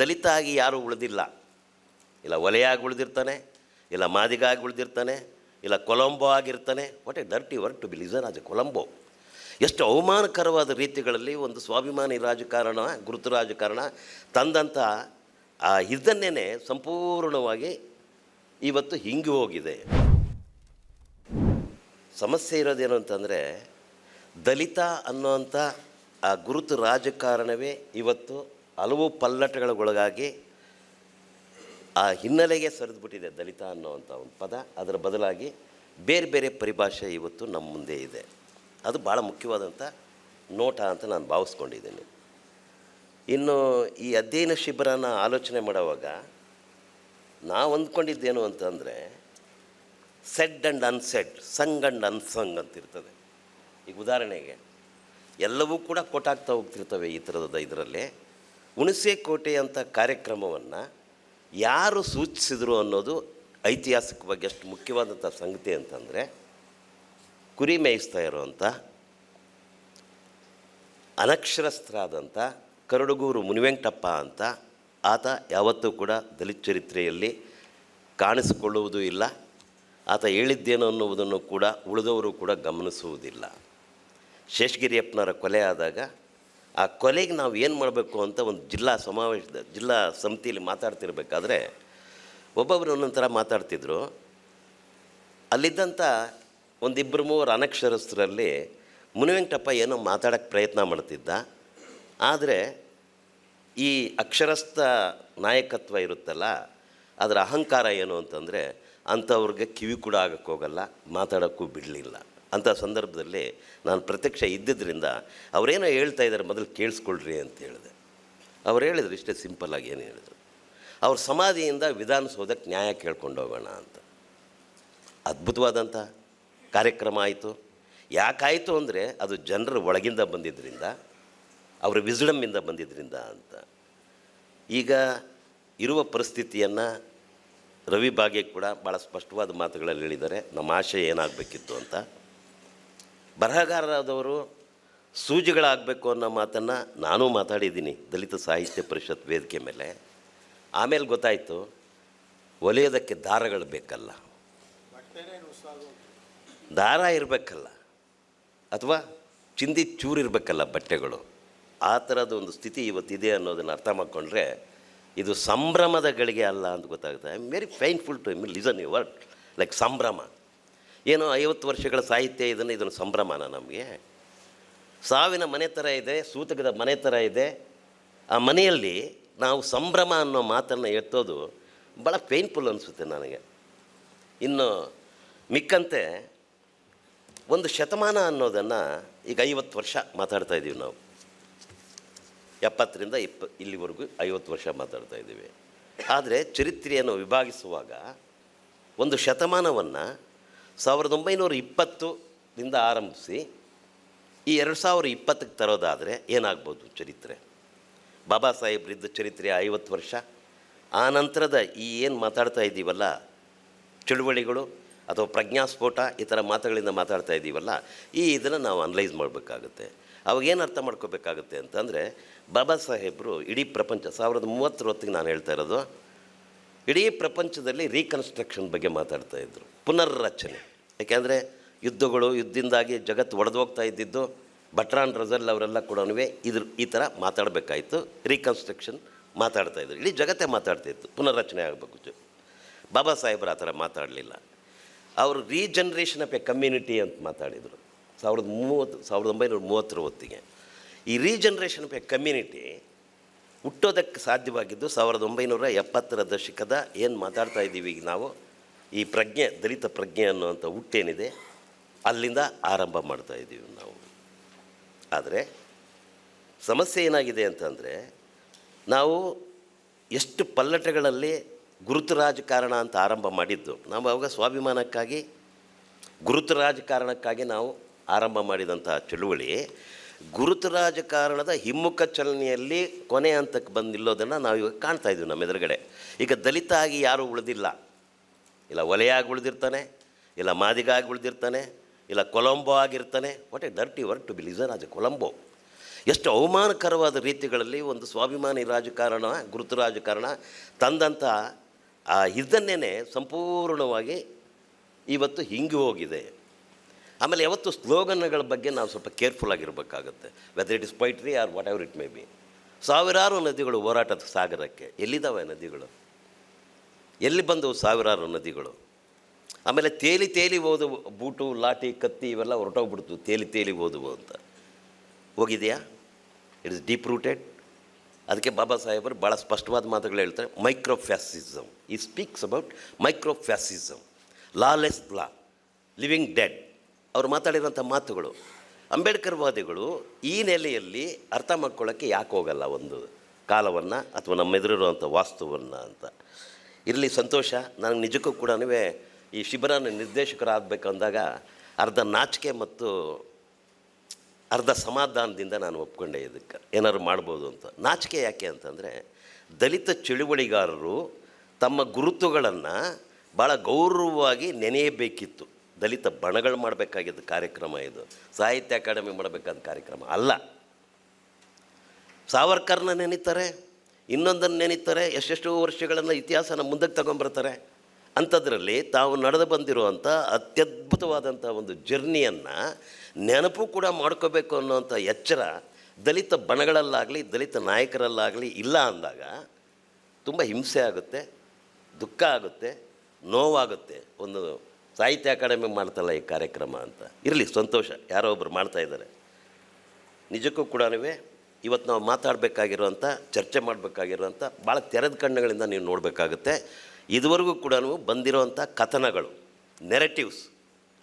ದಲಿತ ಆಗಿ ಯಾರೂ ಉಳಿದಿಲ್ಲ. ಇಲ್ಲ ಒಲೆಯಾಗಿ ಉಳಿದಿರ್ತಾನೆ, ಇಲ್ಲ ಮಾದಿಗಾಗಿ ಉಳಿದಿರ್ತಾನೆ, ಇಲ್ಲ ಕೊಲಂಬೋ ಆಗಿರ್ತಾನೆ. What a dirty work to be listen as a Colombo. ಎಷ್ಟು ಅವಮಾನಕರವಾದ ರೀತಿಗಳಲ್ಲಿ ಒಂದು ಸ್ವಾಭಿಮಾನಿ ರಾಜಕಾರಣ, ಗುರುತು ರಾಜಕಾರಣ ತಂದಂಥ ಆ ಇದನ್ನೇ ಸಂಪೂರ್ಣವಾಗಿ ಇವತ್ತು ಹಿಂಗೆ ಹೋಗಿದೆ. ಸಮಸ್ಯೆ ಇರೋದೇನು ಅಂತಂದರೆ, ದಲಿತ ಅನ್ನೋಂಥ ಆ ಗುರುತು ರಾಜಕಾರಣವೇ ಇವತ್ತು ಹಲವು ಪಲ್ಲಟಗಳಿಗೊಳಗಾಗಿ ಆ ಹಿನ್ನೆಲೆಗೆ ಸರಿದುಬಿಟ್ಟಿದೆ. ದಲಿತ ಅನ್ನೋವಂಥ ಒಂದು ಪದ, ಅದರ ಬದಲಾಗಿ ಬೇರೆ ಬೇರೆ ಪರಿಭಾಷೆ ಇವತ್ತು ನಮ್ಮ ಮುಂದೆ ಇದೆ. ಅದು ಭಾಳ ಮುಖ್ಯವಾದಂಥ ನೋಟ ಅಂತ ನಾನು ಭಾವಿಸ್ಕೊಂಡಿದ್ದೀನಿ. ಇನ್ನು ಈ ಅಧ್ಯಯನ ಶಿಬಿರನ ಆಲೋಚನೆ ಮಾಡುವಾಗ ನಾವು ಅಂದ್ಕೊಂಡಿದ್ದೇನು ಅಂತಂದರೆ, said and unsaid, sung and unsung ಅಂತಿರ್ತದೆ. ಈಗ ಉದಾಹರಣೆಗೆ ಎಲ್ಲವೂ ಕೂಡ ಕೊಟ್ಟಾಗ್ತಾ ಹೋಗ್ತಿರ್ತವೆ ಈ ಥರದ ಇದರಲ್ಲಿ. ಹುಣಸೇಕೋಟೆ ಅಂತ ಕಾರ್ಯಕ್ರಮವನ್ನು ಯಾರು ಸೂಚಿಸಿದರು ಅನ್ನೋದು ಐತಿಹಾಸಿಕವಾಗಿ ಎಷ್ಟು ಮುಖ್ಯವಾದಂಥ ಸಂಗತಿ ಅಂತಂದರೆ, ಕುರಿ ಮೇಯಿಸ್ತಾ ಇರೋವಂಥ ಅನಕ್ಷರಸ್ಥರಾದಂಥ ಕರಡುಗೂರು ಮುನಿವೆಂಕಟಪ್ಪ ಅಂತ ಆತ ಯಾವತ್ತೂ ಕೂಡ ದಲಿತ ಚರಿತ್ರೆಯಲ್ಲಿ ಕಾಣಿಸಿಕೊಳ್ಳುವುದೂ ಇಲ್ಲ. ಆತ ಹೇಳಿದ್ದೇನು ಅನ್ನುವುದನ್ನು ಕೂಡ ಉಳಿದವರು ಕೂಡ ಗಮನಿಸುವುದಿಲ್ಲ. ಶೇಷಗಿರಿಯಪ್ಪನವರ ಕೊಲೆ ಆದಾಗ ಆ ಕೊಲೆಗೆ ನಾವು ಏನು ಮಾಡಬೇಕು ಅಂತ ಒಂದು ಜಿಲ್ಲಾ ಸಮಿತಿಯಲ್ಲಿ ಮಾತಾಡ್ತಿರ್ಬೇಕಾದ್ರೆ ಒಬ್ಬೊಬ್ಬರು ಒಂದೊಂದು ಥರ ಮಾತಾಡ್ತಿದ್ರು. ಅಲ್ಲಿದ್ದಂಥ ಒಂದಿಬ್ಬರು ಮೂವರು ಅನಕ್ಷರಸ್ಥರಲ್ಲಿ ಮುನಿವೆಂಕಟಪ್ಪ ಏನೋ ಮಾತಾಡೋಕ್ಕೆ ಪ್ರಯತ್ನ ಮಾಡ್ತಿದ್ದ. ಆದರೆ ಈ ಅಕ್ಷರಸ್ಥ ನಾಯಕತ್ವ ಇರುತ್ತಲ್ಲ, ಅದರ ಅಹಂಕಾರ ಏನು ಅಂತಂದರೆ, ಅಂಥವ್ರಿಗೆ ಕಿವಿ ಕೂಡ ಆಗೋಕ್ಕೆ ಹೋಗಲ್ಲ, ಮಾತಾಡೋಕ್ಕೂ ಬಿಡಲಿಲ್ಲ. ಅಂಥ ಸಂದರ್ಭದಲ್ಲಿ ನಾನು ಪ್ರತ್ಯಕ್ಷ ಇದ್ದಿದ್ದರಿಂದ ಅವರೇನೋ ಹೇಳ್ತಾ ಇದ್ದಾರೆ, ಮೊದಲು ಕೇಳಿಸ್ಕೊಳ್ರಿ ಅಂತ ಹೇಳಿದೆ. ಅವ್ರು ಹೇಳಿದ್ರು ಇಷ್ಟೇ ಸಿಂಪಲ್ಲಾಗಿ. ಏನು ಹೇಳಿದ್ರು, ಅವ್ರ ಸಮಾಧಿಯಿಂದ ವಿಧಾನಸೌಧಕ್ಕೆ ನ್ಯಾಯ ಕೇಳ್ಕೊಂಡು ಹೋಗೋಣ ಅಂತ. ಅದ್ಭುತವಾದಂಥ ಕಾರ್ಯಕ್ರಮ ಆಯಿತು. ಯಾಕಾಯಿತು ಅಂದರೆ, ಅದು ಜನರ ಒಳಗಿಂದ ಬಂದಿದ್ದರಿಂದ, ಅವರ ವಿಸ್ಡಮ್ಮಿಂದ ಬಂದಿದ್ದರಿಂದ ಅಂತ. ಈಗ ಇರುವ ಪರಿಸ್ಥಿತಿಯನ್ನು ರವಿ ಬಾಗೆ ಕೂಡ ಭಾಳ ಸ್ಪಷ್ಟವಾದ ಮಾತುಗಳಲ್ಲಿ ಹೇಳಿದ್ದಾರೆ, ನಮ್ಮ ಆಶಯ ಏನಾಗಬೇಕಿತ್ತು ಅಂತ. ಬರಹಗಾರರಾದವರು ಸೂಜಿಗಳಾಗಬೇಕು ಅನ್ನೋ ಮಾತನ್ನು ನಾನೂ ಮಾತಾಡಿದ್ದೀನಿ ದಲಿತ ಸಾಹಿತ್ಯ ಪರಿಷತ್ ವೇದಿಕೆ ಮೇಲೆ. ಆಮೇಲೆ ಗೊತ್ತಾಯಿತು, ಒಲೆಯೋದಕ್ಕೆ ದಾರಗಳು ಬೇಕಲ್ಲ, ದಾರ ಇರಬೇಕಲ್ಲ, ಅಥವಾ ಚಿಂದಿ ಚೂರಿರಬೇಕಲ್ಲ ಬಟ್ಟೆಗಳು. ಆ ಥರದ ಒಂದು ಸ್ಥಿತಿ ಇವತ್ತಿದೆ ಅನ್ನೋದನ್ನು ಅರ್ಥ ಮಾಡಿಕೊಂಡ್ರೆ ಇದು ಸಂಭ್ರಮದ ಗಳಿಗೆ ಅಲ್ಲ ಅಂತ ಗೊತ್ತಾಗುತ್ತೆ. I am very painful to listen you word like sambhrama. ಏನೋ 50 ವರ್ಷಗಳ ಸಾಹಿತ್ಯ ಇದನ್ನು ಸಂಭ್ರಮನ ನಮಗೆ. ಸಾವಿನ ಮನೆ ಥರ ಇದೆ, ಸೂತಕದ ಮನೆ ಥರ ಇದೆ. ಆ ಮನೆಯಲ್ಲಿ ನಾವು ಸಂಭ್ರಮ ಅನ್ನೋ ಮಾತನ್ನು ಎತ್ತೋದು ಭಾಳ ಪೇನ್ಫುಲ್ ಅನಿಸುತ್ತೆ ನನಗೆ. ಇನ್ನು ಮಿಕ್ಕಂತೆ ಒಂದು ಶತಮಾನ ಅನ್ನೋದನ್ನು ಈಗ 50 ವರ್ಷ ಮಾತಾಡ್ತಾ ಇದ್ದೀವಿ ನಾವು. 70ರಿಂದ ಇಲ್ಲಿವರೆಗೂ 50 ವರ್ಷ ಮಾತಾಡ್ತಾ ಇದ್ದೀವಿ. ಆದರೆ ಚರಿತ್ರೆಯನ್ನು ವಿಭಾಗಿಸುವಾಗ ಒಂದು ಶತಮಾನವನ್ನು 1920ರಿಂದ ಆರಂಭಿಸಿ ಈ 2020ಕ್ಕೆ ತರೋದಾದರೆ ಏನಾಗ್ಬೋದು ಚರಿತ್ರೆ? ಬಾಬಾ ಸಾಹೇಬ್ರಿದ್ದ ಚರಿತ್ರೆ 50 ವರ್ಷ. ಆ ನಂತರದ ಈ ಏನು ಮಾತಾಡ್ತಾ ಇದ್ದೀವಲ್ಲ, ಚಳುವಳಿಗಳು ಅಥವಾ ಪ್ರಜ್ಞಾಸ್ಫೋಟ, ಈ ಥರ ಮಾತುಗಳಿಂದ ಮಾತಾಡ್ತಾ ಇದ್ದೀವಲ್ಲ, ಇದನ್ನು ನಾವು ಅನಲೈಸ್ ಮಾಡಬೇಕಾಗುತ್ತೆ. ಅವಾಗೇನು ಅರ್ಥ ಮಾಡ್ಕೋಬೇಕಾಗುತ್ತೆ ಅಂತಂದರೆ, ಬಾಬಾ ಸಾಹೇಬರು ಇಡೀ ಪ್ರಪಂಚ 1930 ಹೊತ್ತಿಗೆ ನಾನು ಹೇಳ್ತಾ ಇರೋದು, ಇಡೀ ಪ್ರಪಂಚದಲ್ಲಿ ರೀಕನ್ಸ್ಟ್ರಕ್ಷನ್ ಬಗ್ಗೆ ಮಾತಾಡ್ತಾಯಿದ್ರು, ಪುನರ್ರಚನೆ. ಯಾಕೆಂದರೆ ಯುದ್ಧದಿಂದಾಗಿ ಜಗತ್ತು ಒಡೆದೋಗ್ತಾ ಇದ್ದಿದ್ದು, ಬಟ್ರಾನ್ ರಜಲ್ ಅವರೆಲ್ಲ ಕೂಡ ಈ ಥರ ಮಾತಾಡಬೇಕಾಯಿತು. ರೀಕನ್ಸ್ಟ್ರಕ್ಷನ್ ಮಾತಾಡ್ತಾಯಿದ್ರು, ಇಡೀ ಜಗತ್ತೇ ಮಾತಾಡ್ತಾಯಿತ್ತು, ಪುನರ್ರಚನೆ ಆಗಬೇಕು. ಬಾಬಾ ಸಾಹೇಬರು ಆ ಥರ ಮಾತಾಡಲಿಲ್ಲ. ಅವರು ರೀಜನ್ರೇಷನ್ ಆಫ್ ಎ ಕಮ್ಯುನಿಟಿ ಅಂತ ಮಾತಾಡಿದರು 1930 ಹೊತ್ತಿಗೆ. ಈ ರೀಜನ್ರೇಷನ್ ಆಫ್ ಎ ಕಮ್ಯುನಿಟಿ ಹುಟ್ಟೋದಕ್ಕೆ ಸಾಧ್ಯವಾಗಿದ್ದು 1970ರ ದಶಕದ ಏನು ಮಾತಾಡ್ತಾ ಇದ್ದೀವಿ ಈಗ ನಾವು, ಈ ಪ್ರಜ್ಞೆ, ದಲಿತ ಪ್ರಜ್ಞೆ ಅನ್ನುವಂಥ ಹುಟ್ಟೇನಿದೆ, ಅಲ್ಲಿಂದ ಆರಂಭ ಮಾಡ್ತಾ ಇದ್ದೀವಿ ನಾವು. ಆದರೆ ಸಮಸ್ಯೆ ಏನಾಗಿದೆ ಅಂತಂದರೆ, ನಾವು ಎಷ್ಟು ಪಲ್ಲಟಗಳಲ್ಲಿ ಗುರುತು ರಾಜಕಾರಣ ಅಂತ ಆರಂಭ ಮಾಡಿದ್ದು, ನಾವು ಅವಾಗ ಸ್ವಾಭಿಮಾನಕ್ಕಾಗಿ, ಗುರುತು ರಾಜಕಾರಣಕ್ಕಾಗಿ ನಾವು ಆರಂಭ ಮಾಡಿದಂಥ ಚಳುವಳಿ ಗುರುತು ರಾಜಕಾರಣದ ಹಿಮ್ಮುಖ ಚಲನೆಯಲ್ಲಿ ಕೊನೆ ಹಂತಕ್ಕೆ ಬಂದು ನಿಲ್ಲೋದನ್ನು ನಾವು ಇವಾಗ ಕಾಣ್ತಾ ಇದ್ದೀವಿ ನಮ್ಮ ಎದುರುಗಡೆ. ಈಗ ದಲಿತ ಆಗಿ ಯಾರೂ ಉಳಿದಿಲ್ಲ. ಇಲ್ಲ ಒಲೆಯಾಗಿ ಉಳಿದಿರ್ತಾನೆ, ಇಲ್ಲ ಮಾದಿಗಾಗಿ ಉಳಿದಿರ್ತಾನೆ, ಇಲ್ಲ ಕೊಲಂಬೋ ಆಗಿರ್ತಾನೆ. What a dirty work to be listen as a Colombo. ಎಷ್ಟು ಅವಮಾನಕರವಾದ ರೀತಿಗಳಲ್ಲಿ ಒಂದು ಸ್ವಾಭಿಮಾನಿ ರಾಜಕಾರಣ, ಗುರುತು ರಾಜಕಾರಣ ತಂದಂಥ ಇದನ್ನೇ ಸಂಪೂರ್ಣವಾಗಿ ಇವತ್ತು ಹಿಂಗೆ ಹೋಗಿದೆ. ಆಮೇಲೆ ಯಾವತ್ತು ಸ್ಲೋಗನ್ಗಳ ಬಗ್ಗೆ ನಾವು ಸ್ವಲ್ಪ ಕೇರ್ಫುಲ್ಲಾಗಿರಬೇಕಾಗುತ್ತೆ. Whether it is poetry or whatever it may be. ಸಾವಿರಾರು ನದಿಗಳು ಹೋರಾಟದ ಸಾಗರಕ್ಕೆ ಎಲ್ಲಿದ್ದಾವೆ ನದಿಗಳು? ಎಲ್ಲಿ ಬಂದವು ಸಾವಿರಾರು ನದಿಗಳು? ಆಮೇಲೆ ತೇಲಿ ತೇಲಿ ಓದುವು, ಬೂಟು ಲಾಠಿ ಕತ್ತಿ ಇವೆಲ್ಲ ಹೊರಟೋಗ್ಬಿಡ್ತು, ತೇಲಿ ತೇಲಿ ಓದುವು ಅಂತ ಹೋಗಿದೆಯಾ? It is deep rooted. ಅದಕ್ಕೆ ಬಾಬಾ ಸಾಹೇಬರು ಭಾಳ ಸ್ಪಷ್ಟವಾದ ಮಾತುಗಳು ಹೇಳ್ತಾರೆ. Microfascism, he speaks about microfascism, lawless law, living dead. ಅವ್ರು ಮಾತಾಡಿರೋಂಥ ಮಾತುಗಳು ಅಂಬೇಡ್ಕರ್ ವಾದಿಗಳು ಈ ನೆಲೆಯಲ್ಲಿ ಅರ್ಥ ಮಾಡ್ಕೊಳ್ಳೋಕ್ಕೆ ಯಾಕೆ ಹೋಗಲ್ಲ ಒಂದು ಕಾಲವನ್ನು ಅಥವಾ ನಮ್ಮೆದುರಿರುವಂಥ ವಾಸ್ತುವನ್ನು ಅಂತ. ಇರಲಿ, ಸಂತೋಷ. ನನಗೆ ನಿಜಕ್ಕೂ ಕೂಡ ಈ ಶಿಬಿರನ ನಿರ್ದೇಶಕರಾಗಬೇಕಂದಾಗ ಅರ್ಧ ನಾಚಿಕೆ ಮತ್ತು ಅರ್ಧ ಸಮಾಧಾನದಿಂದ ನಾನು ಒಪ್ಕೊಂಡೆ ಇದಕ್ಕೆ ಏನಾದ್ರು ಮಾಡ್ಬೋದು ಅಂತ. ನಾಚಿಕೆ ಯಾಕೆ ಅಂತಂದರೆ, ದಲಿತ ಚಳುವಳಿಗಾರರು ತಮ್ಮ ಗುರುತುಗಳನ್ನು ಭಾಳ ಗೌರವವಾಗಿ ನೆನೆಯಬೇಕಿತ್ತು. ದಲಿತ ಬಣಗಳು ಮಾಡಬೇಕಾಗಿದ್ದ ಕಾರ್ಯಕ್ರಮ ಇದು, ಸಾಹಿತ್ಯ ಅಕಾಡೆಮಿ ಮಾಡಬೇಕಾದ ಕಾರ್ಯಕ್ರಮ ಅಲ್ಲ. ಸಾವರ್ಕರ್ನ ನೆನೀತಾರೆ, ಇನ್ನೊಂದನ್ನು ನೆನೀತಾರೆ, ಎಷ್ಟೆಷ್ಟೋ ವರ್ಷಗಳನ್ನು ಇತಿಹಾಸನ ಮುಂದಕ್ಕೆ ತಗೊಂಬರ್ತಾರೆ. ಅಂಥದ್ರಲ್ಲಿ ತಾವು ನಡೆದು ಬಂದಿರುವಂಥ ಅತ್ಯದ್ಭುತವಾದಂಥ ಒಂದು ಜರ್ನಿಯನ್ನು ನೆನಪು ಕೂಡ ಮಾಡ್ಕೋಬೇಕು ಅನ್ನೋವಂಥ ಎಚ್ಚರ ದಲಿತ ಬಣಗಳಲ್ಲಾಗಲಿ ದಲಿತ ನಾಯಕರಲ್ಲಾಗಲಿ ಇಲ್ಲ ಅಂದಾಗ ತುಂಬ ಹಿಂಸೆ ಆಗುತ್ತೆ, ದುಃಖ ಆಗುತ್ತೆ, ನೋವಾಗುತ್ತೆ. ಒಂದು ಸಾಹಿತ್ಯ ಅಕಾಡೆಮಿ ಮಾಡ್ತಲ್ಲ ಈ ಕಾರ್ಯಕ್ರಮ ಅಂತ. ಇರಲಿ, ಸಂತೋಷ, ಯಾರೋ ಒಬ್ಬರು ಮಾಡ್ತಾಯಿದ್ದಾರೆ. ನಿಜಕ್ಕೂ ಕೂಡ ಇವತ್ತು ನಾವು ಮಾತಾಡಬೇಕಾಗಿರುವಂಥ, ಚರ್ಚೆ ಮಾಡಬೇಕಾಗಿರುವಂಥ ಭಾಳ ತೆರೆದ ಕಣ್ಣುಗಳಿಂದ ನೀವು ನೋಡಬೇಕಾಗುತ್ತೆ. ಇದುವರೆಗೂ ಕೂಡ ಬಂದಿರೋವಂಥ ಕಥನಗಳು, ನೆರೆಟಿವ್ಸ್,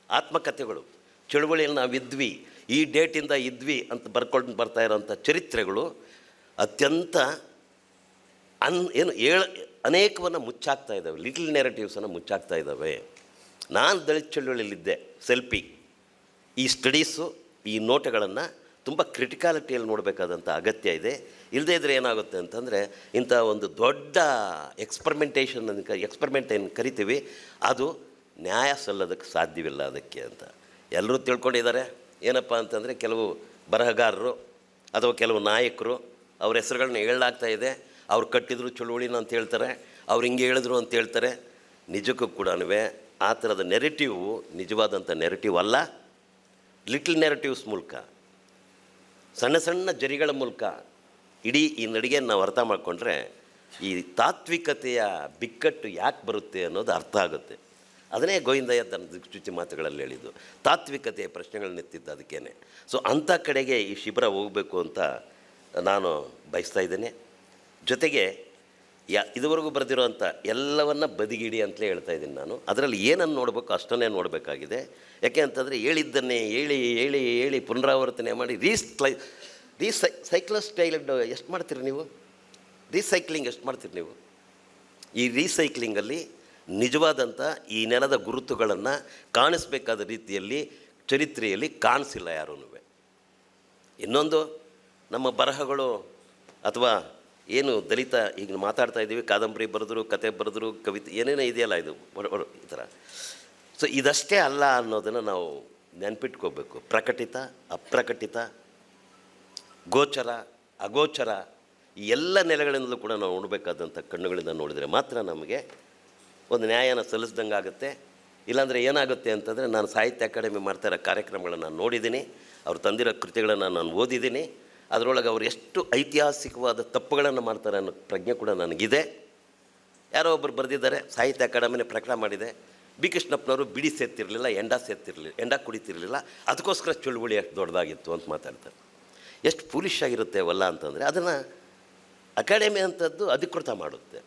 ಆತ್ಮಕಥೆಗಳು, ಚಳುವಳಿಯಲ್ಲಿ ನಾವಿದ್ವಿ, ಈ ಡೇಟಿಂದ ಇದ್ವಿ ಅಂತ ಬರ್ಕೊಂಡು ಬರ್ತಾ ಇರೋವಂಥ ಚರಿತ್ರೆಗಳು ಅತ್ಯಂತ ಅನೇಕವನ್ನು ಮುಚ್ಚಾಕ್ತಾ ಇದ್ದಾವೆ. ಲಿಟಲ್ ನೆರೆಟಿವ್ಸನ್ನು ಮುಚ್ಚಾಕ್ತಾ ಇದ್ದಾವೆ. ನಾನು ದಲಿತ ಚಳುವಳಿಯಲ್ಲಿದ್ದೆ, ಸೆಲ್ಫಿ. ಈ ಸ್ಟಡೀಸು, ಈ ನೋಟಗಳನ್ನು ತುಂಬ ಕ್ರಿಟಿಕಾಲಿಟಿಯಲ್ಲಿ ನೋಡಬೇಕಾದಂಥ ಅಗತ್ಯ ಇದೆ. ಇಲ್ಲದೇ ಇದ್ದರೆ ಏನಾಗುತ್ತೆ ಅಂತಂದರೆ, ಇಂಥ ಒಂದು ದೊಡ್ಡ ಎಕ್ಸ್ಪರಿಮೆಂಟ್ ಏನು ಕರಿತೀವಿ, ಅದು ನ್ಯಾಯ ಸಲ್ಲೋದಕ್ಕೆ ಸಾಧ್ಯವಿಲ್ಲ ಅದಕ್ಕೆ ಅಂತ ಎಲ್ಲರೂ ತಿಳ್ಕೊಂಡಿದ್ದಾರೆ. ಏನಪ್ಪ ಅಂತಂದರೆ, ಕೆಲವು ಬರಹಗಾರರು ಅಥವಾ ಕೆಲವು ನಾಯಕರು ಅವ್ರ ಹೆಸರುಗಳನ್ನ ಹೇಳಲಾಗ್ತಾ ಇದೆ. ಅವ್ರು ಕಟ್ಟಿದ್ರು ಚಳುವಳಿನ ಅಂತ ಹೇಳ್ತಾರೆ, ಅವ್ರು ಹಿಂಗೆ ಹೇಳಿದ್ರು ಅಂತ ಹೇಳ್ತಾರೆ. ನಿಜಕ್ಕೂ ಕೂಡ ಆ ಥರದ ನೆರೆಟಿವ್ ನಿಜವಾದಂಥ ನೆರೆಟಿವ್ ಅಲ್ಲ. ಲಿಟಲ್ ನೆರೆಟಿವ್ಸ್ ಮೂಲಕ, ಸಣ್ಣ ಸಣ್ಣ ಜರಿಗಳ ಮೂಲಕ ಇಡೀ ಈ ನಡಿಗೆಯನ್ನು ನಾವು ಅರ್ಥ ಮಾಡಿಕೊಂಡ್ರೆ ಈ ತಾತ್ವಿಕತೆಯ ಬಿಕ್ಕಟ್ಟು ಯಾಕೆ ಬರುತ್ತೆ ಅನ್ನೋದು ಅರ್ಥ ಆಗುತ್ತೆ. ಅದನ್ನೇ ಗೋವಿಂದಯ್ಯ ತನ್ನ ದಿಕ್ಸೂಚಿ ಮಾತುಗಳಲ್ಲಿ ಹೇಳಿದ್ದು, ತಾತ್ವಿಕತೆಯ ಪ್ರಶ್ನೆಗಳನ್ನ ಎತ್ತಿದ್ದು ಅದಕ್ಕೇನೆ. ಸೊ ಅಂಥ ಕಡೆಗೆ ಈ ಶಿಬಿರ ಹೋಗಬೇಕು ಅಂತ ನಾನು ಬಯಸ್ತಾ ಇದ್ದೇನೆ. ಜೊತೆಗೆ ಇದುವರೆಗೂ ಬರೆದಿರೋವಂಥ ಎಲ್ಲವನ್ನು ಬದಿಗಿಡಿ ಅಂತಲೇ ಹೇಳ್ತಾ ಇದ್ದೀನಿ ನಾನು. ಅದರಲ್ಲಿ ಏನನ್ನು ನೋಡಬೇಕು ಅಷ್ಟನ್ನೇ ನೋಡಬೇಕಾಗಿದೆ. ಯಾಕೆ ಅಂತಂದರೆ, ಹೇಳಿದ್ದನ್ನೇ ಹೇಳಿ ಹೇಳಿ ಹೇಳಿ ಪುನರಾವರ್ತನೆ ಮಾಡಿ ಸೈಕ್ಲೋ ಸ್ಟೈಲ್ ಎಷ್ಟು ಮಾಡ್ತೀರಿ ನೀವು? ರೀಸೈಕ್ಲಿಂಗ್ ಎಷ್ಟು ಮಾಡ್ತೀರಿ ನೀವು? ಈ ರೀಸೈಕ್ಲಿಂಗಲ್ಲಿ ನಿಜವಾದಂಥ ಈ ನೆಲದ ಗುರುತುಗಳನ್ನು ಕಾಣಿಸ್ಬೇಕಾದ ರೀತಿಯಲ್ಲಿ ಚರಿತ್ರೆಯಲ್ಲಿ ಕಾಣಿಸಿಲ್ಲ ಯಾರೂ. ಇನ್ನೊಂದು, ನಮ್ಮ ಬರಹಗಳು ಅಥವಾ ಏನು ದಲಿತ ಈಗ ಮಾತಾಡ್ತಾ ಇದ್ದೀವಿ, ಕಾದಂಬರಿ ಬರೆದ್ರು, ಕತೆ ಬರೆದ್ರು, ಕವಿತೆ ಏನೇನೋ ಇದೆಯಲ್ಲ, ಇದು ಈ ಥರ. ಸೊ ಇದಷ್ಟೇ ಅಲ್ಲ ಅನ್ನೋದನ್ನು ನಾವು ನೆನ್ಪಿಟ್ಕೋಬೇಕು. ಪ್ರಕಟಿತ, ಅಪ್ರಕಟಿತ, ಗೋಚರ, ಅಗೋಚರ, ಈ ಎಲ್ಲ ನೆಲೆಗಳಿಂದಲೂ ಕೂಡ ನಾವು ನೋಡಬೇಕಾದಂಥ ಕಣ್ಣುಗಳಿಂದ ನೋಡಿದರೆ ಮಾತ್ರ ನಮಗೆ ಒಂದು ನ್ಯಾಯನ ಸಲ್ಲಿಸ್ದಂಗೆ ಆಗುತ್ತೆ. ಇಲ್ಲಾಂದರೆ ಏನಾಗುತ್ತೆ ಅಂತಂದರೆ, ನಾನು ಸಾಹಿತ್ಯ ಅಕಾಡೆಮಿ ಮಾಡ್ತಾಯಿರೋ ಕಾರ್ಯಕ್ರಮಗಳನ್ನು ನಾನು ನೋಡಿದ್ದೀನಿ, ಅವ್ರು ತಂದಿರೋ ಕೃತಿಗಳನ್ನು ನಾನು ಓದಿದ್ದೀನಿ. ಅದರೊಳಗೆ ಅವ್ರು ಎಷ್ಟು ಐತಿಹಾಸಿಕವಾದ ತಪ್ಪುಗಳನ್ನು ಮಾಡ್ತಾರೆ ಅನ್ನೋ ಪ್ರಜ್ಞೆ ಕೂಡ ನನಗಿದೆ. ಯಾರೋ ಒಬ್ಬರು ಬರೆದಿದ್ದಾರೆ, ಸಾಹಿತ್ಯ ಅಕಾಡೆಮಿನೇ ಪ್ರಕಟ ಮಾಡಿದೆ, ಬಿ ಕೃಷ್ಣಪ್ಪನವರು ಬಿಡಿ ಸೇರ್ತಿರಲಿಲ್ಲ, ಎಂಡ ಕುಡಿತಿರಲಿಲ್ಲ, ಅದಕ್ಕೋಸ್ಕರ ಚಳುವಳಿ ಎಷ್ಟು ದೊಡ್ಡದಾಗಿತ್ತು ಅಂತ ಮಾತಾಡ್ತಾರೆ. ಎಷ್ಟು ಫೂಲಿಶ್ ಆಗಿರುತ್ತೆ ಅವಲ್ಲ ಅಂತಂದರೆ, ಅದನ್ನು ಅಕಾಡೆಮಿ ಅಂಥದ್ದು ಅಧಿಕೃತ ಮಾಡುತ್ತೆ.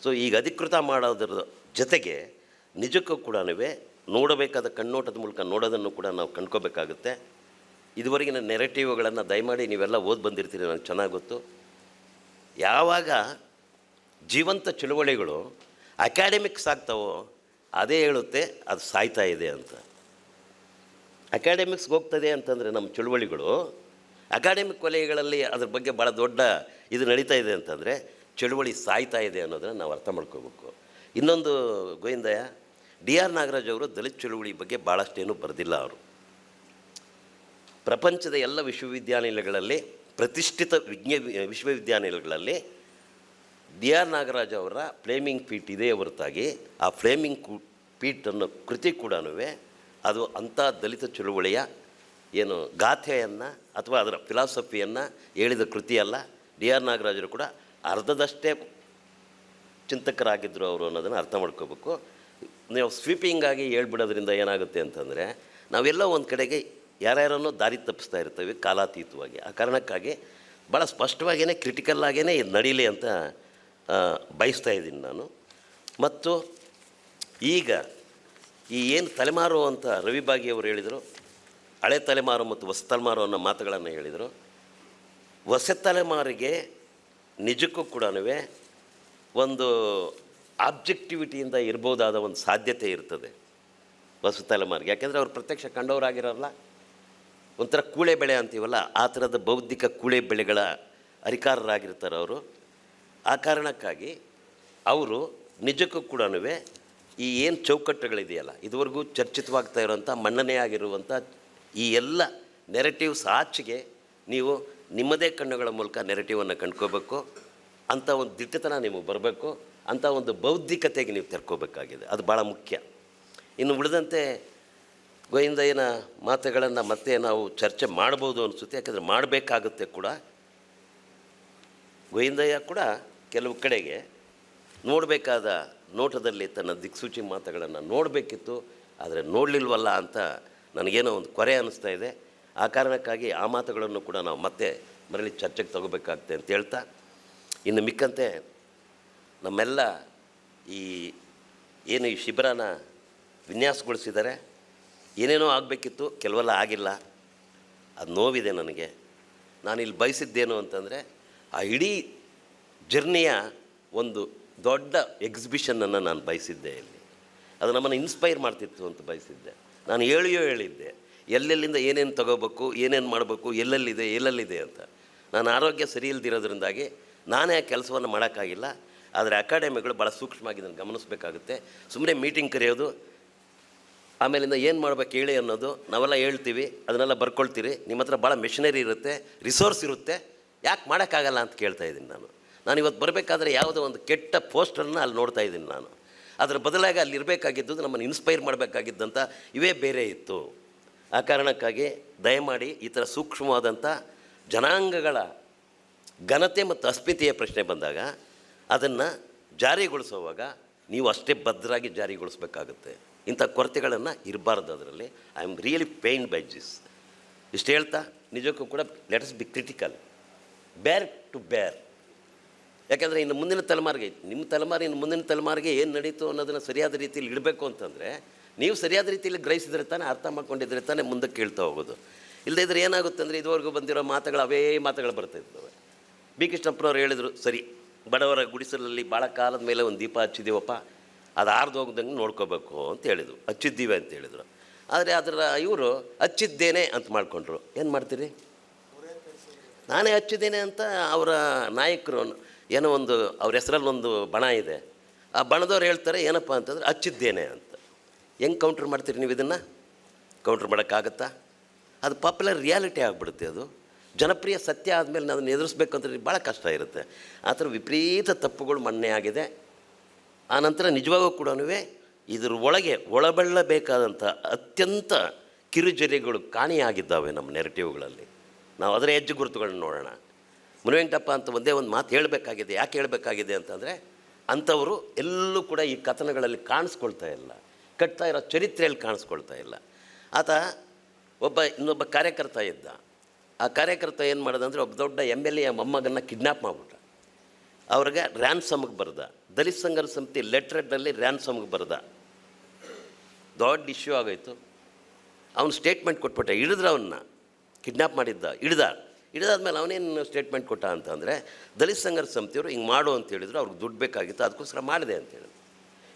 ಸೊ ಈಗ ಅಧಿಕೃತ ಮಾಡೋದ್ರ ಜೊತೆಗೆ ನಿಜಕ್ಕೂ ಕೂಡ ನೋಡಬೇಕಾದ ಕಣ್ಣೋಟದ ಮೂಲಕ ನೋಡೋದನ್ನು ಕೂಡ ನಾವು ಕಂಡ್ಕೋಬೇಕಾಗುತ್ತೆ. ಇದುವರೆಗಿನ ನೆರೆಟಿವ್ಗಳನ್ನು ದಯಮಾಡಿ ನೀವೆಲ್ಲ ಓದಿ ಬಂದಿರ್ತೀರಿ, ನನಗೆ ಚೆನ್ನಾಗಿ ಗೊತ್ತು. ಯಾವಾಗ ಜೀವಂತ ಚಳುವಳಿಗಳು ಅಕಾಡೆಮಿಕ್ಸ್ ಆಗ್ತಾವೋ ಅದೇ ಹೇಳುತ್ತೆ ಅದು ಸಾಯ್ತಾ ಇದೆ ಅಂತ. ಅಕಾಡೆಮಿಕ್ಸ್ಗೆ ಹೋಗ್ತದೆ ಅಂತಂದರೆ ನಮ್ಮ ಚಳುವಳಿಗಳು, ಅಕಾಡೆಮಿಕ್ ವಲಯಗಳಲ್ಲಿ ಅದ್ರ ಬಗ್ಗೆ ಭಾಳ ದೊಡ್ಡ ಇದು ನಡೀತಾ ಇದೆ ಅಂತಂದರೆ ಚಳುವಳಿ ಸಾಯ್ತಾ ಇದೆ ಅನ್ನೋದನ್ನು ನಾವು ಅರ್ಥ ಮಾಡ್ಕೋಬೇಕು. ಇನ್ನೊಂದು ಗೋವಿಂದಯ್ಯ, DR ನಾಗರಾಜ್ ಅವರು ದಲಿತ ಚಳುವಳಿ ಬಗ್ಗೆ ಭಾಳಷ್ಟೇನು ಬರೆದಿಲ್ಲ. ಅವರು ಪ್ರಪಂಚದ ಎಲ್ಲ ವಿಶ್ವವಿದ್ಯಾನಿಲಯಗಳಲ್ಲಿ ಪ್ರತಿಷ್ಠಿತ ವಿಶ್ವವಿದ್ಯಾನಿಲಯಗಳಲ್ಲಿ ಡಿ ಆರ್ ನಾಗರಾಜ್ ಅವರ ಫ್ಲೇಮಿಂಗ್ ಫೀಟ್ ಇದೆ ಹೊರತಾಗಿ ಆ ಫ್ಲೇಮಿಂಗ್ ಫೀಟ್ ಅನ್ನೋ ಕೃತಿ ಕೂಡ ಅದು ಅಂಥ ದಲಿತ ಚಳುವಳಿಯ ಏನು ಗಾಥೆಯನ್ನು ಅಥವಾ ಅದರ ಫಿಲಾಸಫಿಯನ್ನು ಹೇಳಿದ ಕೃತಿಯಲ್ಲ. ಡಿ ಆರ್ ನಾಗರಾಜರು ಕೂಡ ಅರ್ಧದಷ್ಟೇ ಚಿಂತಕರಾಗಿದ್ದರು ಅವರು ಅನ್ನೋದನ್ನು ಅರ್ಥ ಮಾಡ್ಕೋಬೇಕು. ನೀವು ಸ್ವೀಪಿಂಗಾಗಿ ಹೇಳ್ಬಿಡೋದ್ರಿಂದ ಏನಾಗುತ್ತೆ ಅಂತಂದರೆ ನಾವೆಲ್ಲ ಒಂದು ಕಡೆಗೆ ಯಾರ್ಯಾರನ್ನೋ ದಾರಿ ತಪ್ಪಿಸ್ತಾ ಇರ್ತೀವಿ ಕಾಲಾತೀತವಾಗಿ. ಆ ಕಾರಣಕ್ಕಾಗಿ ಭಾಳ ಸ್ಪಷ್ಟವಾಗಿಯೇ ಕ್ರಿಟಿಕಲ್ಲಾಗೇ ಇದು ನಡೀಲಿ ಅಂತ ಬಯಸ್ತಾ ಇದ್ದೀನಿ ನಾನು. ಮತ್ತು ಈಗ ಈ ಏನು ತಲೆಮಾರು ಅಂತ ರವಿ ಬಾಗಿ ಅವರು ಹೇಳಿದರು, ಹಳೆ ತಲೆಮಾರು ಮತ್ತು ಹೊಸ ತಲೆಮಾರು ಅನ್ನೋ ಮಾತುಗಳನ್ನು ಹೇಳಿದರು. ಹೊಸ ತಲೆಮಾರಿಗೆ ನಿಜಕ್ಕೂ ಕೂಡ ಒಂದು ಆಬ್ಜೆಕ್ಟಿವಿಟಿಯಿಂದ ಇರ್ಬೋದಾದ ಒಂದು ಸಾಧ್ಯತೆ ಇರ್ತದೆ ಹೊಸ ತಲೆಮಾರಿಗೆ. ಯಾಕೆಂದರೆ ಅವ್ರು ಪ್ರತ್ಯಕ್ಷ ಕಂಡವರಾಗಿರೋಲ್ಲ, ಒಂಥರ ಕೂಳೆ ಬೆಳೆ ಅಂತೀವಲ್ಲ ಆ ಥರದ ಬೌದ್ಧಿಕ ಕೂಳೆ ಬೆಳೆಗಳ ಅಧಿಕಾರರಾಗಿರ್ತಾರೆ ಅವರು. ಆ ಕಾರಣಕ್ಕಾಗಿ ಅವರು ನಿಜಕ್ಕೂ ಕೂಡ ಈ ಏನು ಚೌಕಟ್ಟುಗಳಿದೆಯಲ್ಲ, ಇದುವರೆಗೂ ಚರ್ಚಿತವಾಗ್ತಾ ಇರೋಂಥ ಮನ್ನಣೆ ಆಗಿರುವಂಥ ಈ ಎಲ್ಲ ನೆರೆಟಿವ್ಸ್ ಆಚೆಗೆ ನೀವು ನಿಮ್ಮದೇ ಕಣ್ಣುಗಳ ಮೂಲಕ ನೆರೆಟಿವನ್ನು ಕಂಡ್ಕೋಬೇಕು. ಅಂಥ ಒಂದು ದಿಟ್ಟತನ ನಿಮಗೆ ಬರಬೇಕು, ಅಂಥ ಒಂದು ಬೌದ್ಧಿಕತೆಗೆ ನೀವು ತೆರ್ಕೋಬೇಕಾಗಿದೆ. ಅದು ಭಾಳ ಮುಖ್ಯ. ಇನ್ನು ಉಳಿದಂತೆ ಗೋವಿಂದಯ್ಯನ ಮಾತುಗಳನ್ನು ಮತ್ತೆ ನಾವು ಚರ್ಚೆ ಮಾಡ್ಬೋದು ಅನಿಸುತ್ತೆ. ಯಾಕಂದರೆ ಮಾಡಬೇಕಾಗುತ್ತೆ ಕೂಡ. ಗೋವಿಂದಯ್ಯ ಕೂಡ ಕೆಲವು ಕಡೆಗೆ ನೋಡಬೇಕಾದ ನೋಟದಲ್ಲಿ ತನ್ನ ದಿಕ್ಸೂಚಿ ಮಾತುಗಳನ್ನು ನೋಡಬೇಕಿತ್ತು, ಆದರೆ ನೋಡಲಿಲ್ವಲ್ಲ ಅಂತ ನನಗೇನೋ ಒಂದು ಕೊರೆ ಅನ್ನಿಸ್ತಾ ಇದೆ. ಆ ಕಾರಣಕ್ಕಾಗಿ ಆ ಮಾತುಗಳನ್ನು ಕೂಡ ನಾವು ಮತ್ತೆ ಮರಳಿ ಚರ್ಚೆಗೆ ತಗೋಬೇಕಾಗುತ್ತೆ ಅಂತ ಹೇಳ್ತಾ, ಇನ್ನು ಮಿಕ್ಕಂತೆ ನಮ್ಮೆಲ್ಲ ಈ ಏನು ಈ ಶಿಬಿರನ ವಿನ್ಯಾಸಗೊಳಿಸಿದ್ದಾರೆ, ಏನೇನೋ ಆಗಬೇಕಿತ್ತು, ಕೆಲವೆಲ್ಲ ಆಗಿಲ್ಲ. ಅದು ನೋವಿದೆ ನನಗೆ. ನಾನಿಲ್ಲಿ ಬಯಸಿದ್ದೇನು ಅಂತಂದರೆ ಆ ಇಡೀ ಜರ್ನಿಯ ಒಂದು ದೊಡ್ಡ ಎಕ್ಸಿಬಿಷನನ್ನು ನಾನು ಬಯಸಿದ್ದೆ ಇಲ್ಲಿ. ಅದು ನಮ್ಮನ್ನು ಇನ್ಸ್ಪೈರ್ ಮಾಡ್ತಿತ್ತು ಅಂತ ಬಯಸಿದ್ದೆ. ನಾನು ಹೇಳಿದ್ದೆ ಎಲ್ಲೆಲ್ಲಿಂದ ಏನೇನು ತಗೋಬೇಕು, ಏನೇನು ಮಾಡಬೇಕು, ಎಲ್ಲೆಲ್ಲಿದೆ ಅಂತ. ನಾನು ಆರೋಗ್ಯ ಸರಿ ಇಲ್ದಿರೋದ್ರಿಂದಾಗಿ ನಾನೇ ಆ ಕೆಲಸವನ್ನು ಮಾಡೋಕ್ಕಾಗಿಲ್ಲ. ಆದರೆ ಅಕಾಡೆಮಿಗಳು ಭಾಳ ಸೂಕ್ಷ್ಮವಾಗಿ ಇದನ್ನು ಗಮನಿಸಬೇಕಾಗುತ್ತೆ. ಸುಮ್ಮನೆ ಮೀಟಿಂಗ್ ಕರೆಯೋದು, ಆಮೇಲಿಂದ ಏನು ಮಾಡ್ಬೇಕು ಹೇಳಿ ಅನ್ನೋದು ನಾವೆಲ್ಲ ಹೇಳ್ತೀವಿ, ಅದನ್ನೆಲ್ಲ ಬರ್ಕೊಳ್ತೀರಿ. ನಿಮ್ಮ ಹತ್ರ ಭಾಳ ಮೆಷಿನರಿ ಇರುತ್ತೆ, ರಿಸೋರ್ಸ್ ಇರುತ್ತೆ, ಯಾಕೆ ಮಾಡೋಕ್ಕಾಗಲ್ಲ ಅಂತ ಕೇಳ್ತಾ ಇದ್ದೀನಿ ನಾನು ಇವತ್ತು ಬರಬೇಕಾದ್ರೆ ಯಾವುದೋ ಒಂದು ಕೆಟ್ಟ ಪೋಸ್ಟರನ್ನ ಅಲ್ಲಿ ನೋಡ್ತಾ ಇದ್ದೀನಿ ನಾನು. ಅದರ ಬದಲಾಗಿ ಅಲ್ಲಿ ಇರಬೇಕಾಗಿದ್ದು ನಮ್ಮನ್ನು ಇನ್ಸ್ಪೈರ್ ಮಾಡಬೇಕಾಗಿದ್ದಂಥ ಇವೇ ಬೇರೆ ಇತ್ತು. ಆ ಕಾರಣಕ್ಕಾಗಿ ದಯಮಾಡಿ ಈ ಥರ ಸೂಕ್ಷ್ಮವಾದಂಥ ಜನಾಂಗಗಳ ಘನತೆ ಮತ್ತು ಅಸ್ಮಿತೆಯ ಪ್ರಶ್ನೆ ಬಂದಾಗ ಅದನ್ನು ಜಾರಿಗೊಳಿಸುವಾಗ ನೀವು ಅಷ್ಟೇ ಭದ್ರಾಗಿ ಜಾರಿಗೊಳಿಸ್ಬೇಕಾಗುತ್ತೆ. ಇಂಥ ಕೊರತೆಗಳನ್ನು ಇರಬಾರ್ದು ಅದರಲ್ಲಿ. I am really pained by this. ಇಷ್ಟು ಹೇಳ್ತಾ ನಿಜಕ್ಕೂ ಕೂಡ ಲೆಟ್ ಅಸ್ ಬಿ ಕ್ರಿಟಿಕಲ್, ಬೇರ್ ಟು ಬೇರ್. ಯಾಕೆಂದರೆ ಇನ್ನು ಮುಂದಿನ ತಲೆಮಾರಿಗೆ, ನಿಮ್ಮ ತಲೆಮಾರು ಇನ್ನು ಮುಂದಿನ ತಲೆಮಾರಿಗೆ ಏನು ನಡೀತು ಅನ್ನೋದನ್ನು ಸರಿಯಾದ ರೀತಿಯಲ್ಲಿ ಇಡಬೇಕು ಅಂತಂದರೆ ನೀವು ಸರಿಯಾದ ರೀತಿಯಲ್ಲಿ ಗ್ರಹಿಸಿದ್ರೆ ತಾನೇ, ಅರ್ಥ ಮಾಡ್ಕೊಂಡಿದ್ರೆ ತಾನೇ ಮುಂದಕ್ಕೆ ಕೇಳ್ತಾ ಹೋಗೋದು. ಇಲ್ಲದೇ ಇದ್ರೆ ಏನಾಗುತ್ತೆ ಅಂದರೆ ಇದುವರೆಗೂ ಬಂದಿರೋ ಮಾತುಗಳು ಅವೇ ಮಾತುಗಳು ಬರ್ತಾಯಿರ್ತವೆ. ಬಿ ಕೃಷ್ಣಪ್ಪನವ್ರು ಹೇಳಿದರು, ಸರಿ ಬಡವರ ಗುಡಿಸಲಲ್ಲಿ ಭಾಳ ಕಾಲದ ಮೇಲೆ ಒಂದು ದೀಪ ಹಚ್ಚಿದ್ದೀವಪ್ಪ, ಅದು ಆರ್ದು ಹೋಗ್ದಂಗೆ ನೋಡ್ಕೋಬೇಕು ಅಂತ ಹೇಳಿದರು, ಹಚ್ಚಿದ್ದೀವಿ ಅಂತ ಹೇಳಿದರು. ಆದರೆ ಅದರ ಇವರು ಹಚ್ಚಿದ್ದೇನೆ ಅಂತ ಮಾಡಿಕೊಂಡ್ರು. ಏನು ಮಾಡ್ತೀರಿ? ನಾನೇ ಹಚ್ಚಿದ್ದೇನೆ ಅಂತ ಅವರ ನಾಯಕರು ಏನೋ ಒಂದು ಅವ್ರ ಹೆಸರಲ್ಲಿ ಒಂದು ಬಣ ಇದೆ, ಆ ಬಣದವ್ರು ಹೇಳ್ತಾರೆ ಏನಪ್ಪ ಅಂತಂದ್ರೆ ಹಚ್ಚಿದ್ದೇನೆ ಅಂತ. ಹೆಂಗೆ ಕೌಂಟ್ರ್ ಮಾಡ್ತೀರಿ ನೀವು ಇದನ್ನು? ಕೌಂಟ್ರ್ ಮಾಡೋಕ್ಕಾಗತ್ತಾ? ಅದು ಪಾಪ್ಯುಲರ್ ರಿಯಾಲಿಟಿ ಆಗಿಬಿಡುತ್ತೆ. ಅದು ಜನಪ್ರಿಯ ಸತ್ಯ ಆದಮೇಲೆ ಅದನ್ನು ಎದುರಿಸ್ಬೇಕು ಅಂತಂದ್ರೆ ಭಾಳ ಕಷ್ಟ ಇರುತ್ತೆ. ಆ ಥರ ವಿಪರೀತ ತಪ್ಪುಗಳು ಮಣ್ಣೆ ಆಗಿದೆ. ಆನಂತರ ನಿಜವಾಗೂ ಕೂಡ ಇದ್ರ ಒಳಗೆ ಒಳಬಳ್ಳಬೇಕಾದಂಥ ಅತ್ಯಂತ ಕಿರುಜರಿಗಳು ಕಾಣಿಯಾಗಿದ್ದಾವೆ ನಮ್ಮ ನೆರೆಟಿವ್ಗಳಲ್ಲಿ. ನಾವು ಅದರ ಹೆಜ್ಜೆ ಗುರುತುಗಳನ್ನ ನೋಡೋಣ. ಮುನಿವೆಂಕಟಪ್ಪ ಅಂತ ಒಂದೇ ಒಂದು ಮಾತು ಹೇಳಬೇಕಾಗಿದೆ. ಯಾಕೆ ಹೇಳಬೇಕಾಗಿದೆ ಅಂತಂದರೆ ಅಂಥವರು ಎಲ್ಲೂ ಕೂಡ ಈ ಕಥನಗಳಲ್ಲಿ ಕಾಣಿಸ್ಕೊಳ್ತಾ ಇಲ್ಲ, ಕಟ್ತಾ ಇರೋ ಚರಿತ್ರೆಯಲ್ಲಿ ಕಾಣಿಸ್ಕೊಳ್ತಾ ಇಲ್ಲ. ಆತ ಇನ್ನೊಬ್ಬ ಕಾರ್ಯಕರ್ತ ಇದ್ದ. ಆ ಕಾರ್ಯಕರ್ತ ಏನು ಮಾಡೋದಂದರೆ ಒಬ್ಬ ದೊಡ್ಡ MLA ಮೊಮ್ಮಗನ್ನ ಕಿಡ್ನ್ಯಾಪ್ ಮಾಡಿಬಿಟ್ಟ. ಅವ್ರಿಗೆ ರ್ಯಾನ್ಸಮ್ಗೆ ಬರೆದ, ದಲಿತ ಸಂಘರ್ಷ ಸಮಿತಿ ಲೆಟ್ರೆಡ್ನಲ್ಲಿ ರ್ಯಾನ್ಸಮ್ಗೆ ಬರೆದ. ದೊಡ್ಡ ಇಶ್ಯೂ ಆಗೋಯ್ತು. ಅವನು ಸ್ಟೇಟ್ಮೆಂಟ್ ಕೊಟ್ಬಿಟ್ಟ. ಹಿಡಿದ್ರೆ ಅವನ್ನ ಕಿಡ್ನ್ಯಾಪ್ ಮಾಡಿದ್ದ, ಹಿಡಿದಾದ್ಮೇಲೆ ಅವನೇನು ಸ್ಟೇಟ್ಮೆಂಟ್ ಕೊಟ್ಟ ಅಂತಂದರೆ ದಲಿತ ಸಂಘರ್ಷ ಸಮಿತಿಯವರು ಹಿಂಗೆ ಮಾಡು ಅಂತ ಹೇಳಿದ್ರು, ಅವ್ರಿಗೆ ದುಡ್ಡು ಬೇಕಾಗಿತ್ತು, ಅದಕ್ಕೋಸ್ಕರ ಮಾಡಿದೆ ಅಂತೇಳಿ.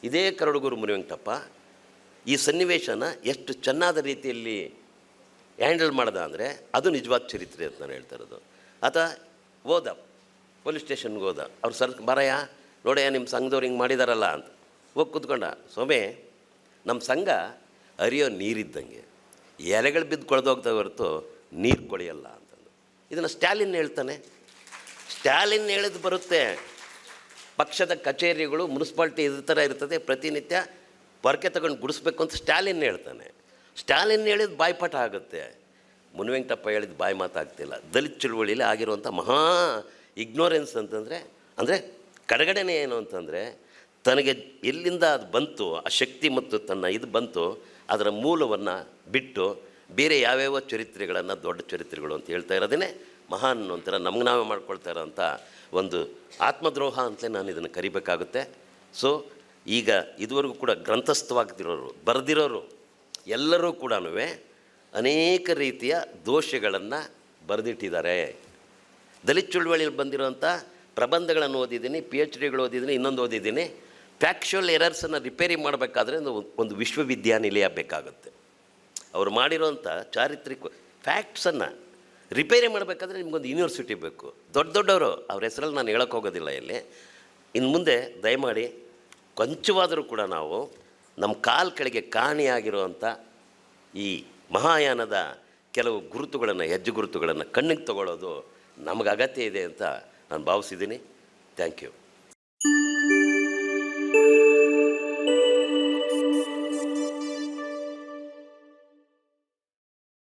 ಇದೇ ಕರಡುಗೂರು ಮುನಿವೆಂಕಟಪ್ಪ ಈ ಸನ್ನಿವೇಶನ ಎಷ್ಟು ಚೆನ್ನಾದ ರೀತಿಯಲ್ಲಿ ಹ್ಯಾಂಡಲ್ ಮಾಡ್ದ ಅಂದರೆ ಅದು ನಿಜವಾದ ಚರಿತ್ರೆ ಅಂತ ನಾನು ಹೇಳ್ತಾ ಇರೋದು. ಆತ ಹೋದ ಪೊಲೀಸ್ ಸ್ಟೇಷನ್ಗೆ ಹೋದ. ಅವ್ರು ಬರಯ್ಯ ನೋಡಯ್ಯ ನಿಮ್ಮ ಸಂಘದವ್ರು ಹಿಂಗೆ ಮಾಡಿದಾರಲ್ಲ ಅಂತ ಹೋಗಿ ಕೂತ್ಕೊಂಡ. ಸೊಮೆ ನಮ್ಮ ಸಂಘ ಹರಿಯೋ ನೀರಿದ್ದಂಗೆ, ಎಲೆಗಳು ಬಿದ್ದು ಕೊಳೆದೋಗ್ತವೆ ಹೊರತು ನೀರು ಕೊಳೆಯಲ್ಲ ಅಂತಂದು. ಇದನ್ನು ಸ್ಟ್ಯಾಲಿನ್ ಹೇಳ್ತಾನೆ. ಸ್ಟ್ಯಾಲಿನ್ ಹೇಳಿದ್ದು ಬರುತ್ತೆ. ಪಕ್ಷದ ಕಚೇರಿಗಳು ಮುನ್ಸಿಪಾಲ್ಟಿ ಇದ್ರ ಥರ ಇರ್ತದೆ, ಪ್ರತಿನಿತ್ಯ ಪೊರಕೆ ತಗೊಂಡು ಗುಡಿಸ್ಬೇಕು ಅಂತ ಸ್ಟ್ಯಾಲಿನ್ ಹೇಳ್ತಾನೆ. ಸ್ಟ್ಯಾಲಿನ್ ಹೇಳಿದ ಬಾಯ್ಪಾಠ ಆಗುತ್ತೆ. ಮುನಿವೆಂಕಟಪ್ಪ ಹೇಳಿದ ಬಾಯಿ ಮಾತಾಗ್ತಿಲ್ಲ. ದಲಿತ ಚಳುವಳಿಯಲ್ಲಿ ಆಗಿರುವಂಥ ಮಹಾ ಇಗ್ನೋರೆನ್ಸ್ ಅಂದರೆ ಕಡೆಗಡೆನೇ ಏನು ಅಂತಂದರೆ, ತನಗೆ ಎಲ್ಲಿಂದ ಅದು ಬಂತು ಆ ಶಕ್ತಿ ಮತ್ತು ತನ್ನ ಇದು ಬಂತು, ಅದರ ಮೂಲವನ್ನು ಬಿಟ್ಟು ಬೇರೆ ಯಾವ್ಯಾವ ಚರಿತ್ರೆಗಳನ್ನು ದೊಡ್ಡ ಚರಿತ್ರೆಗಳು ಅಂತ ಹೇಳ್ತಾ ಇರೋದೇ ಮಹಾನ್ ಒಂಥರ ನಮ್ಗೆ ನಾವೇ ಮಾಡ್ಕೊಳ್ತಾ ಇರೋಂಥ ಒಂದು ಆತ್ಮದ್ರೋಹ ಅಂತಲೇ ನಾನು ಇದನ್ನು ಕರಿಬೇಕಾಗುತ್ತೆ. ಸೊ ಈಗ ಇದುವರೆಗೂ ಕೂಡ ಗ್ರಂಥಸ್ಥವಾಗ್ತಿರೋರು, ಬರೆದಿರೋರು ಎಲ್ಲರೂ ಕೂಡ ಅನೇಕ ರೀತಿಯ ದೋಷಗಳನ್ನು ಬರೆದಿಟ್ಟಿದ್ದಾರೆ. ದಲಿತ ಚಳುವಳಿಯಲ್ಲಿ ಬಂದಿರೋಂಥ ಪ್ರಬಂಧಗಳನ್ನು ಓದಿದ್ದೀನಿ, PhDಗಳು ಓದಿದ್ದೀನಿ, ಇನ್ನೊಂದು ಓದಿದ್ದೀನಿ. ಫ್ಯಾಕ್ಚುಯಲ್ ಎರರ್ಸನ್ನು ರಿಪೇರಿ ಮಾಡಬೇಕಾದ್ರೆ ಒಂದು ವಿಶ್ವವಿದ್ಯಾನಿಲಯ ಬೇಕಾಗುತ್ತೆ. ಅವರು ಮಾಡಿರೋಂಥ ಚಾರಿತ್ರಿಕ ಫ್ಯಾಕ್ಟ್ಸನ್ನು ರಿಪೇರಿ ಮಾಡಬೇಕಾದ್ರೆ ನಿಮಗೊಂದು ಯೂನಿವರ್ಸಿಟಿ ಬೇಕು. ದೊಡ್ಡವರು ಅವ್ರ ಹೆಸರಲ್ಲಿ ನಾನು ಹೇಳೋಕ್ಕೆ ಹೋಗೋದಿಲ್ಲ ಇಲ್ಲಿ. ಇನ್ನು ಮುಂದೆ ದಯಮಾಡಿ ಕೊಂಚವಾದರೂ ಕೂಡ ನಾವು ನಮ್ಮ ಕಾಲು ಕೆಳಗೆ ಕಾಣಿಯಾಗಿರುವಂಥ ಈ ಮಹಾಯಾನದ ಕೆಲವು ಗುರುತುಗಳನ್ನು, ಹೆಜ್ಜೆ ಗುರುತುಗಳನ್ನು ಕಣ್ಣಿಗೆ ತಗೊಳ್ಳೋದು ನಮಗೆ ಅಗತ್ಯ ಇದೆ ಅಂತ ನಾನು ಭಾವಿಸಿದ್ದೀನಿ. Thank you.